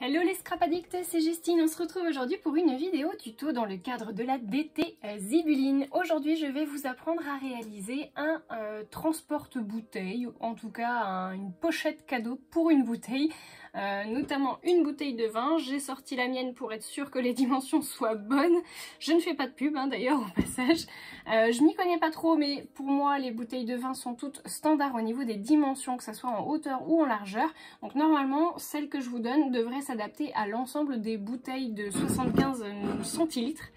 Hello les scrap addicts, c'est Justine, on se retrouve aujourd'hui pour une vidéo tuto dans le cadre de la DT Zibuline. Aujourd'hui je vais vous apprendre à réaliser un transporte-bouteille, en tout cas une pochette cadeau pour une bouteille, notamment une bouteille de vin. J'ai sorti la mienne pour être sûre que les dimensions soient bonnes. Je ne fais pas de pub d'ailleurs au passage. Je m'y connais pas trop, mais pour moi les bouteilles de vin sont toutes standards au niveau des dimensions, que ce soit en hauteur ou en largeur. Donc normalement celle que je vous donne devrait s'adapter à l'ensemble des bouteilles de 75 centilitres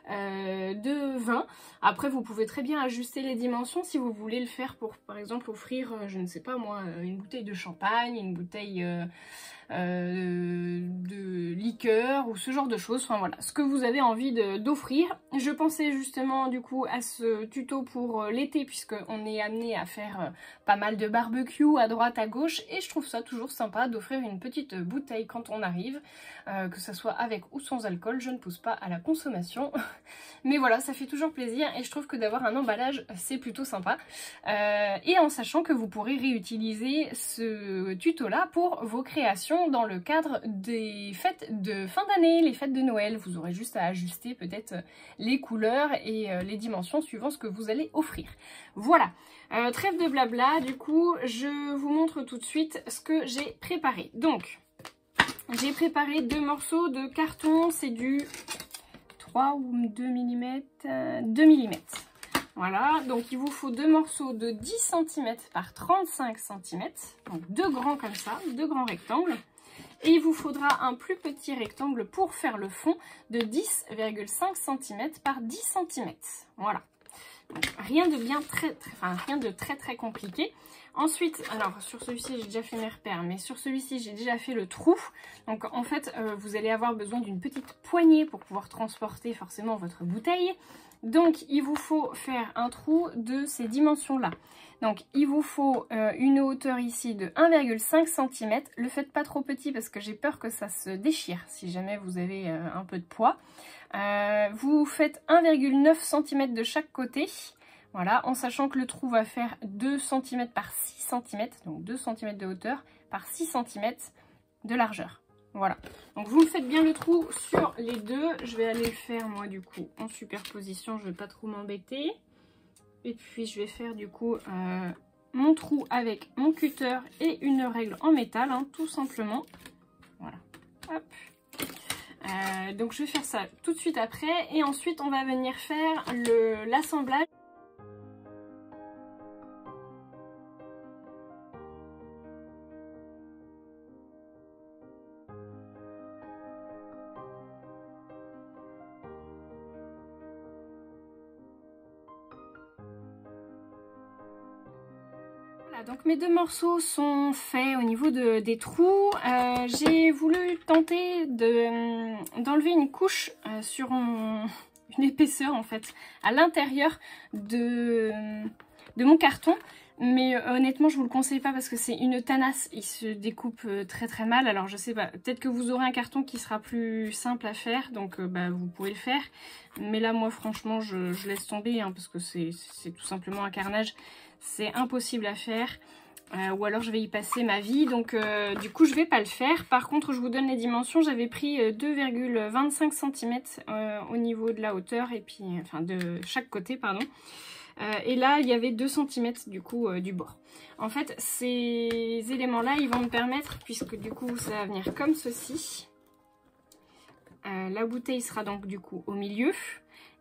de vin. Après vous pouvez très bien ajuster les dimensions si vous voulez le faire pour par exemple offrir, je ne sais pas moi, une bouteille de champagne, une bouteille de liqueur ou ce genre de choses, enfin voilà, ce que vous avez envie d'offrir. Je pensais justement du coup à ce tuto pour l'été puisque on est amené à faire pas mal de barbecue à droite à gauche et je trouve ça toujours sympa d'offrir une petite bouteille quand on arrive, que ça soit avec ou sans alcool. Je ne pousse pas à la consommation mais voilà, ça fait toujours plaisir et je trouve que d'avoir un emballage c'est plutôt sympa, et en sachant que vous pourrez réutiliser ce tuto là pour vos créations dans le cadre des fêtes de fin d'année, les fêtes de Noël. Vous aurez juste à ajuster peut-être les couleurs et les dimensions suivant ce que vous allez offrir. Voilà, trêve de blabla, du coup je vous montre tout de suite ce que j'ai préparé. Donc j'ai préparé deux morceaux de carton, c'est du 3 ou 2 mm, 2 mm. Voilà, donc il vous faut deux morceaux de 10 cm par 35 cm, donc deux grands comme ça, deux grands rectangles. Et il vous faudra un plus petit rectangle pour faire le fond de 10,5 cm par 10 cm. Voilà, donc rien de rien de très compliqué. Ensuite, alors sur celui-ci j'ai déjà fait mes repères, mais sur celui-ci j'ai déjà fait le trou. Donc en fait vous allez avoir besoin d'une petite poignée pour pouvoir transporter forcément votre bouteille. Donc il vous faut faire un trou de ces dimensions là. Donc il vous faut une hauteur ici de 1,5 cm. Le faites pas trop petit parce que j'ai peur que ça se déchire si jamais vous avez un peu de poids. Vous faites 1,9 cm de chaque côté. Voilà, en sachant que le trou va faire 2 cm par 6 cm, donc 2 cm de hauteur par 6 cm de largeur. Voilà, donc vous me faites bien le trou sur les deux. Je vais aller le faire moi du coup en superposition, je ne vais pas trop m'embêter. Et puis je vais faire du coup mon trou avec mon cutter et une règle en métal, tout simplement. Voilà, hop. Donc je vais faire ça tout de suite après et ensuite on va venir faire l'assemblage. Donc mes deux morceaux sont faits au niveau des trous. J'ai voulu tenter d'enlever une couche sur une épaisseur en fait à l'intérieur de mon carton. Mais honnêtement je vous le conseille pas parce que c'est une tanasse, il se découpe très mal. Alors je sais pas, peut-être que vous aurez un carton qui sera plus simple à faire, donc vous pouvez le faire. Mais là moi franchement je laisse tomber parce que c'est tout simplement un carnage. C'est impossible à faire, ou alors je vais y passer ma vie, donc du coup je vais pas le faire. Par contre je vous donne les dimensions, j'avais pris 2,25 cm au niveau de la hauteur, et puis enfin de chaque côté pardon. Et là il y avait 2 cm du coup du bord. En fait ces éléments là ils vont me permettre, puisque du coup ça va venir comme ceci, la bouteille sera donc du coup au milieu.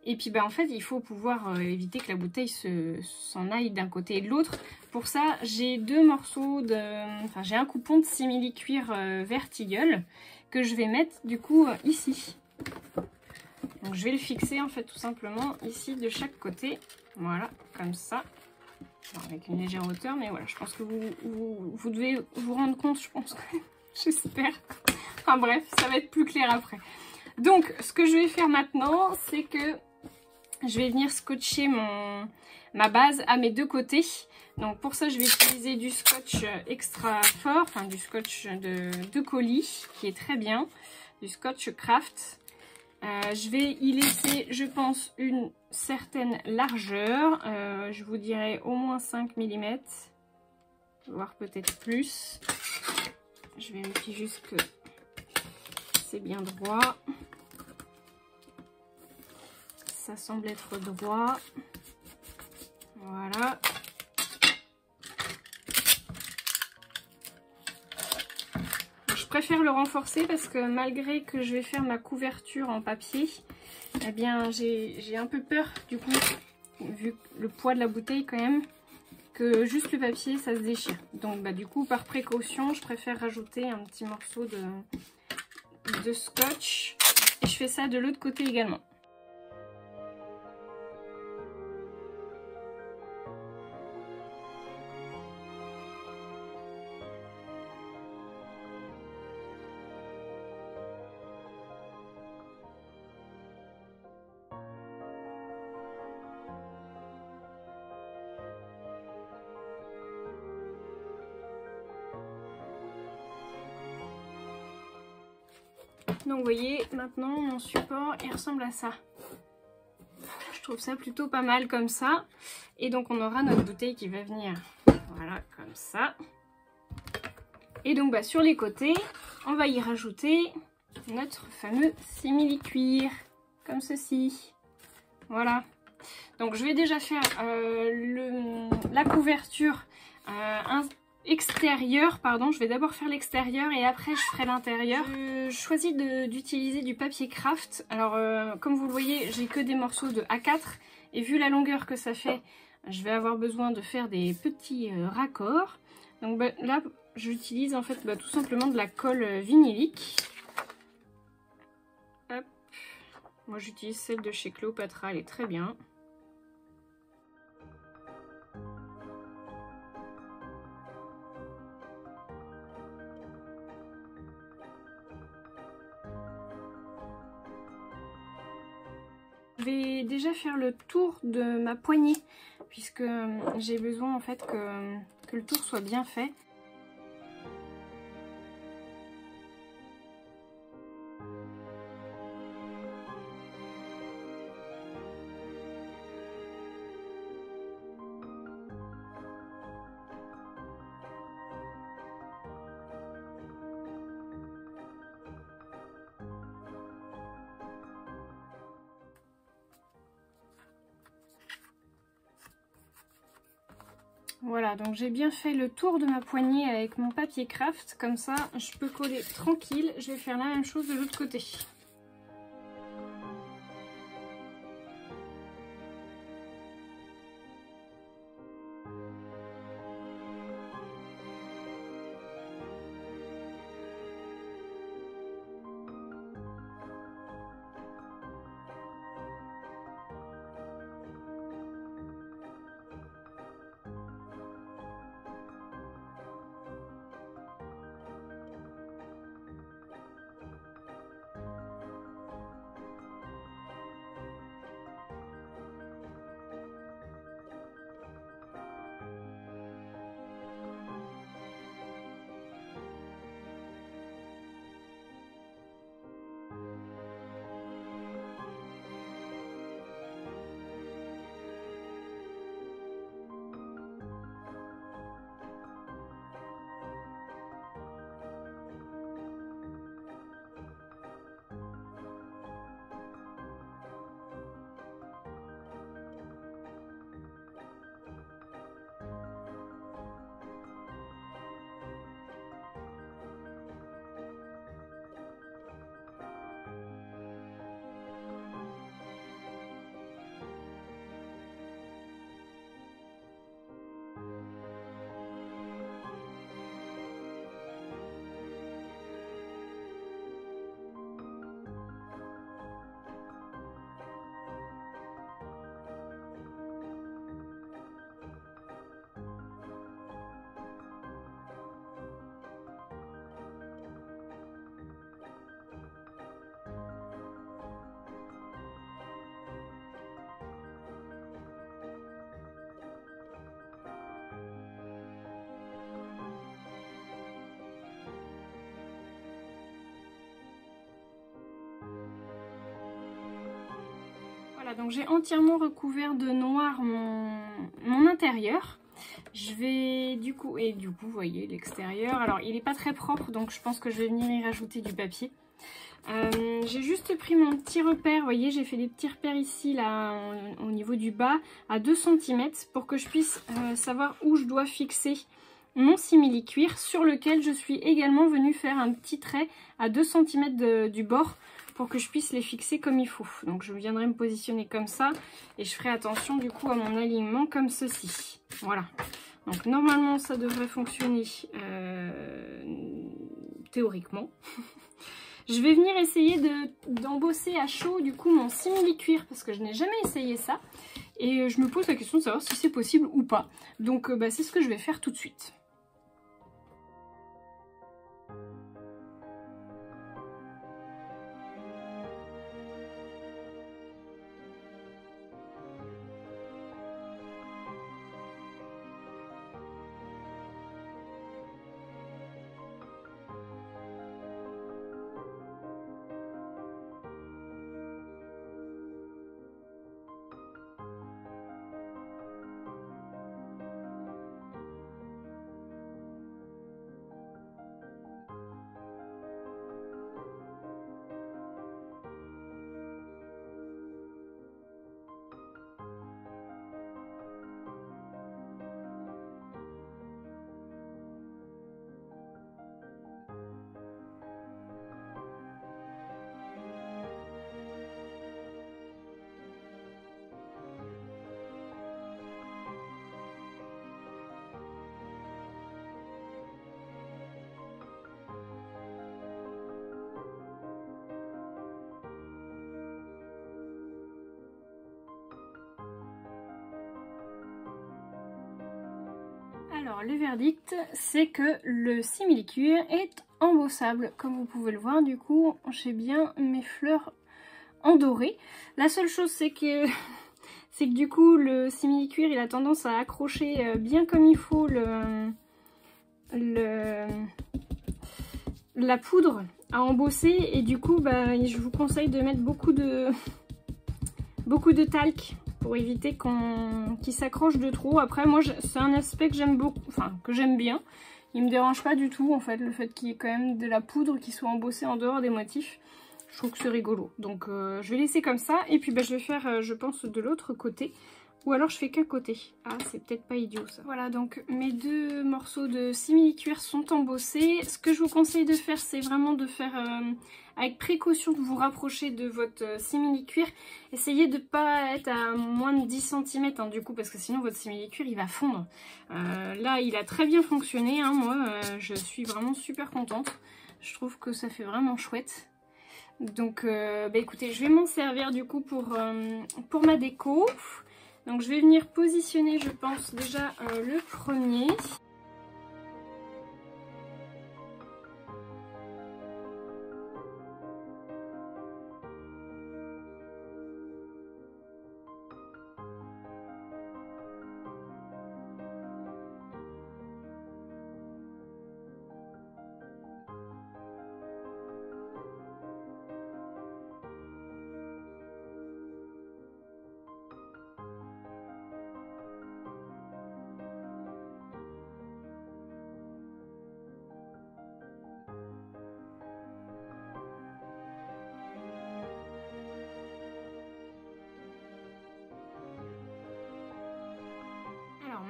Et puis en fait il faut pouvoir éviter que la bouteille s'en aille d'un côté et de l'autre. Pour ça j'ai deux morceaux j'ai un coupon de simili-cuir Vertigeul que je vais mettre du coup ici. Donc je vais le fixer en fait tout simplement ici de chaque côté. Voilà, comme ça. Alors, avec une légère hauteur, mais voilà, je pense que vous devez vous rendre compte, je pense que j'espère. Enfin bref, ça va être plus clair après. Donc ce que je vais faire maintenant, c'est que je vais venir scotcher ma base à mes deux côtés. Donc pour ça je vais utiliser du scotch extra fort, enfin du scotch de colis qui est très bien, du scotch craft. Je vais y laisser je pense une certaine largeur, je vous dirais au moins 5 mm, voire peut-être plus. Je vérifie juste que c'est bien droit. Ça semble être droit. Voilà. Je préfère le renforcer parce que malgré que je vais faire ma couverture en papier, eh bien j'ai un peu peur du coup, vu le poids de la bouteille quand même, que juste le papier ça se déchire. Donc bah, du coup par précaution je préfère rajouter un petit morceau de scotch. Et je fais ça de l'autre côté également. Donc vous voyez, maintenant mon support il ressemble à ça. Je trouve ça plutôt pas mal comme ça. Et donc on aura notre bouteille qui va venir, voilà, comme ça. Et donc bah, sur les côtés, on va y rajouter notre fameux simili-cuir, comme ceci. Voilà. Donc je vais déjà faire la couverture extérieur, pardon, je vais d'abord faire l'extérieur et après je ferai l'intérieur. Je choisis d'utiliser du papier craft. Alors comme vous le voyez, j'ai que des morceaux de A4 et vu la longueur que ça fait, je vais avoir besoin de faire des petits raccords. Donc bah, là, j'utilise en fait tout simplement de la colle vinylique. Hop. Moi j'utilise celle de chez Cléopatra, elle est très bien. Je vais déjà faire le tour de ma poignée puisque j'ai besoin en fait que le tour soit bien fait. Voilà, donc j'ai bien fait le tour de ma poignée avec mon papier craft, comme ça je peux coller tranquille. Je vais faire la même chose de l'autre côté. Voilà, donc j'ai entièrement recouvert de noir mon intérieur. Je vais vous voyez l'extérieur. Alors il n'est pas très propre, donc je pense que je vais venir y rajouter du papier. J'ai juste pris mon petit repère, vous voyez j'ai fait des petits repères ici là au niveau du bas à 2 cm pour que je puisse savoir où je dois fixer mon simili-cuir sur lequel je suis également venue faire un petit trait à 2 cm du bord pour que je puisse les fixer comme il faut. Donc je viendrai me positionner comme ça et je ferai attention du coup à mon alignement comme ceci. Voilà. Donc normalement ça devrait fonctionner théoriquement. Je vais venir essayer d'embosser à chaud du coup mon simili-cuir parce que je n'ai jamais essayé ça. Et je me pose la question de savoir si c'est possible ou pas. Donc c'est ce que je vais faire tout de suite. Alors le verdict c'est que le simili-cuir est embossable comme vous pouvez le voir. Du coup j'ai bien mes fleurs en doré. La seule chose c'est que du coup le simili-cuir il a tendance à accrocher bien comme il faut la poudre à embosser et du coup je vous conseille de mettre beaucoup de talc pour éviter qu'il s'accroche de trop. Après moi c'est un aspect que j'aime beaucoup, enfin que j'aime bien. Il me dérange pas du tout en fait le fait qu'il y ait quand même de la poudre qui soit embossée en dehors des motifs. Je trouve que c'est rigolo. Donc je vais laisser comme ça et puis je vais faire je pense de l'autre côté. Ou alors je fais qu'un côté. Ah c'est peut-être pas idiot ça. Voilà donc mes deux morceaux de simili-cuir sont embossés. Ce que je vous conseille de faire c'est vraiment de faire avec précaution, de vous rapprocher de votre simili-cuir. Essayez de ne pas être à moins de 10 cm hein, du coup parce que sinon votre simili-cuir il va fondre. Là il a très bien fonctionné hein, moi je suis vraiment super contente. Je trouve que ça fait vraiment chouette. Donc écoutez je vais m'en servir du coup pour ma déco. Donc je vais venir positionner je pense déjà le premier.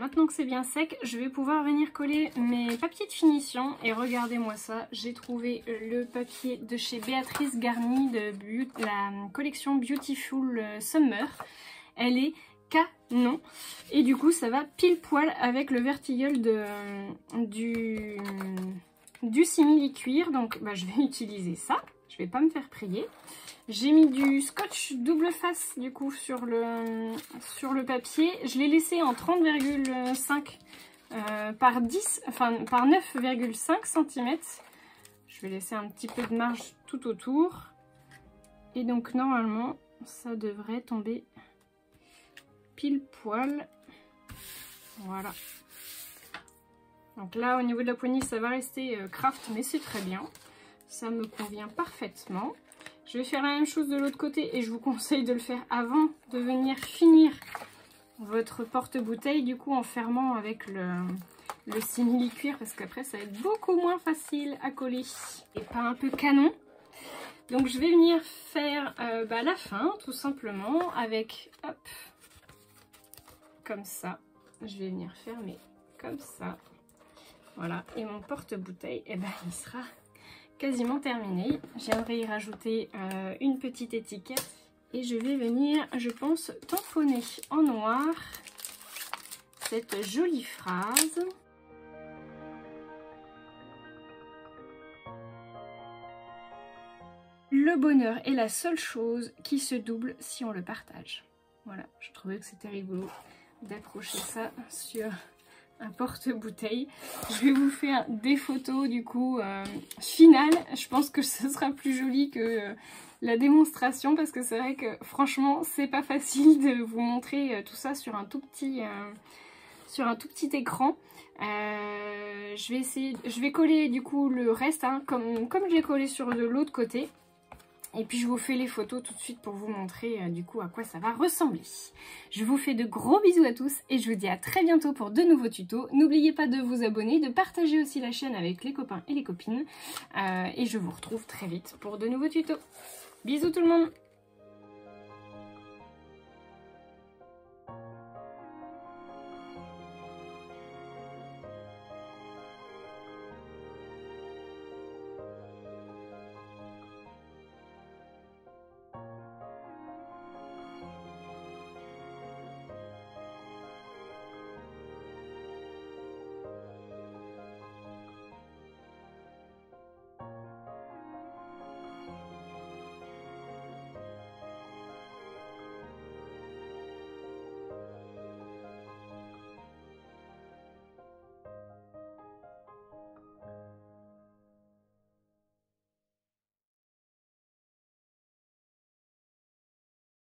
Maintenant que c'est bien sec, je vais pouvoir venir coller mes papiers de finition. Et regardez-moi ça, j'ai trouvé le papier de chez Béatrice Garni de la collection Beautiful Summer. Elle est canon. Et du coup, ça va pile poil avec le vertilleul du simili-cuir. Donc, je vais utiliser ça. Je vais pas me faire prier. J'ai mis du scotch double face du coup sur le papier. Je l'ai laissé en 30,5 par 10, enfin par 9,5 cm. Je vais laisser un petit peu de marge tout autour. Et donc normalement ça devrait tomber pile poil. Voilà. Donc là au niveau de la poignée ça va rester craft mais c'est très bien. Ça me convient parfaitement. Je vais faire la même chose de l'autre côté et je vous conseille de le faire avant de venir finir votre porte-bouteille du coup en fermant avec le simili-cuir parce qu'après ça va être beaucoup moins facile à coller. Et pas un peu canon. Donc je vais venir faire la fin tout simplement avec, hop, comme ça. Je vais venir fermer comme ça. Voilà, et mon porte-bouteille, eh ben, il sera quasiment terminé. J'aimerais y rajouter une petite étiquette et je vais venir, je pense, tamponner en noir cette jolie phrase. Le bonheur est la seule chose qui se double si on le partage. Voilà, je trouvais que c'était rigolo d'accrocher ça sur un porte-bouteille. Je vais vous faire des photos du coup finales. Je pense que ce sera plus joli que la démonstration parce que c'est vrai que franchement c'est pas facile de vous montrer tout ça sur un tout petit écran. Je vais coller du coup le reste hein, comme j'ai collé sur de l'autre côté. Et puis je vous fais les photos tout de suite pour vous montrer du coup à quoi ça va ressembler. Je vous fais de gros bisous à tous et je vous dis à très bientôt pour de nouveaux tutos. N'oubliez pas de vous abonner, de partager aussi la chaîne avec les copains et les copines. Et je vous retrouve très vite pour de nouveaux tutos. Bisous tout le monde!